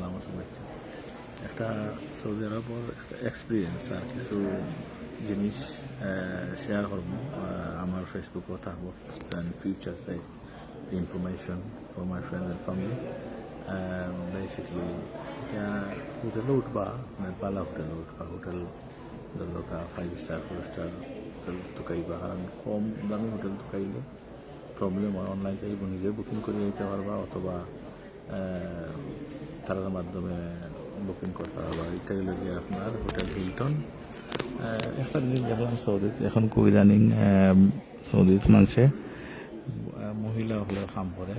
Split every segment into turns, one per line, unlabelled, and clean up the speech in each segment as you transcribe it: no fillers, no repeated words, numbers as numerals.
সালাম ও শুভেচ্ছা। একটা সৌদি আরবের একটা এক্সপিরিয়েন্স আর কিছু জিনিস শেয়ার করব আমার ফেসবুকও থাকবো future side information for my friends and family. Basically এটা হোটেলে উঠবা পালা হোটেলে উঠবা হোটেল ধরলোকা 5 স্টার 4 স্টার হোটেল তুকাইবা, কারণ কম দামি হোটেল তুকাইলে প্রবলেম হয়। অনলাইন থেকে নিজে বুকিং করে যেতে পারবা অথবা তার মাধ্যমে বুকিং করতে পারবা। এটা হলো গিয়ে আপনার হোটেল হিলটন। একটা জিনিস দেখলাম সৌদিতে এখন খুব ইদানিং সৌদিত মানুষে মহিলা হলে কাম করে,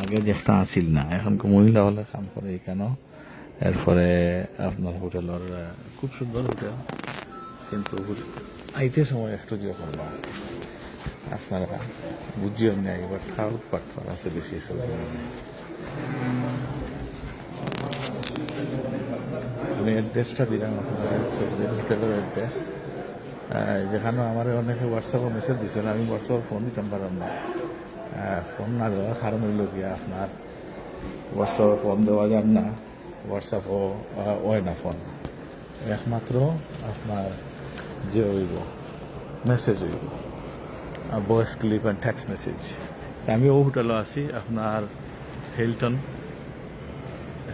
আগে যেটা আসিল না, এখন মহিলা হলে কাম করে এখানে। এরপরে আপনার হোটেলের খুব সুন্দর হোটেল, কিন্তু আইতে সময় একটু যে করবা আপনারা বুঝিও নেই, এবার ঠাউক পাটফার আছে বেশি। আমি অ্যাড্রেসটা দিলাম আপনার হোটেলের অ্যাড্রেস, যেখানে আমার অনেকে হোয়াটসঅ্যাপে মেসেজ দিচ্ছেন, আমি হোয়াটসঅ্যাপে ফোন দিতাম পারলাম না। ফোন না দেওয়ার কারণ হইল গিয়া আপনার হোয়াটসঅ্যাপে ফোন দেওয়া যান না, হোয়াটসঅ্যাপও হয় না ফোন, একমাত্র আপনার যে হইব মেসেজ হইব, voice clip and text message. আমি ও হোটেলে আছি আপনার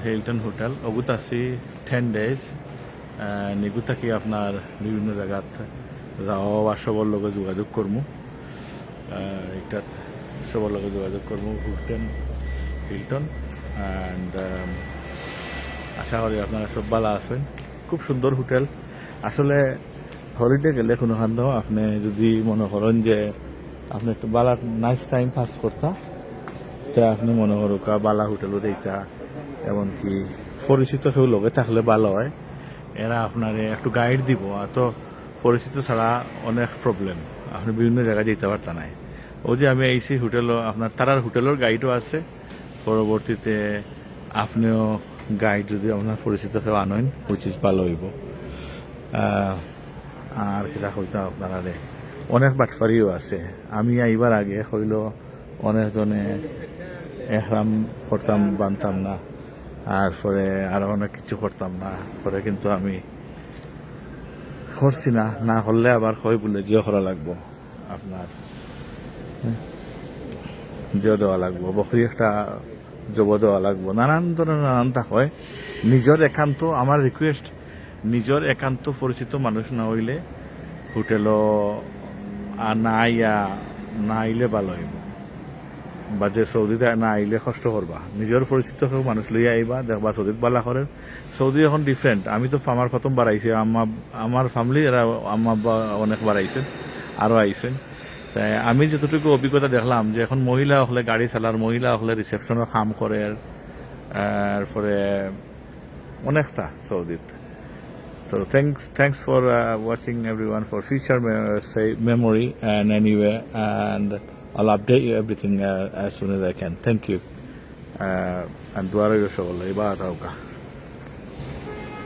হিলটন হোটেল, অগুত আছি 10 days। নিগু থাকি আপনার বিভিন্ন জায়গাত যাওয়া বা সবার লগে যোগাযোগ করবো, এটা সবার লগে যোগাযোগ করবো হিলটন। অ্যান্ড আশা করি আপনারা সব ভালো আছেন। খুব সুন্দর হোটেল। আসলে হলিডে গেলে কোনো খান্দ আপনি যদি মনে করেন যে আপনি একটু বালা নাইস টাইম পাস করতা, তা আপনি মনে করুকা বালা হোটেলও দেখতা, এমনকি পরিচিত কেউ লোকে থাকলে ভালো হয়, এরা আপনার একটু গাইড দিব। আর তো পরিচিত ছাড়া অনেক প্রবলেম, আপনি বিভিন্ন জায়গায় যেতে পারতা নাই। ও যে আমি আইসি হোটেলও আপনার তারার হোটেলের গাইডও আছে, পরবর্তীতে আপনিও গাইড যদি আপনার পরিচিত কেউ আনেন উইচ ইজ ভালো হইব। আর কিটা হইতাম আপনারা অনেক বাটফারিও আছে। আমি আইবার আগে হইল অনেকজনে এহরাম করতাম বানতাম না, আর পরে আরো অনেক কিছু করতাম না, পরে কিন্তু আমি করছি না, না করলে আবার কই বলে জিও করা লাগবো, আপনার জিও দেওয়া লাগবো, বকরি একটা জব দেওয়া লাগবো, নানান ধরনের নানানটা হয়। নিজের একান্ত আমার রিকোয়েস্ট, নিজের একান্ত পরিচিত মানুষ না হইলে হোটেলও না আইলে ভালো হইব, বা যে সৌদিতে না আইলে কষ্ট করবা। নিজের পরিচিত মানুষ লইয়া আইবা, দেখবা সৌদিত বালা করেন। সৌদি এখন ডিফারেন্ট। আমি তো আমার প্রথম বাড়াইছি, আমার ফ্যামিলি এরা আমার অনেক বাড়াইছেন, আরও আইছেন। তাই আমি যতটুকু অভিজ্ঞতা দেখলাম যে এখন মহিলা হলে গাড়ি চালার, মহিলা হলে রিসেপশনও কাম করে, এরপরে অনেকটা সৌদিত। So thanks for watching everyone for future memory and anyway, and I'll update you everything as soon as I can. Thank you. And dua rayo shogal ibadah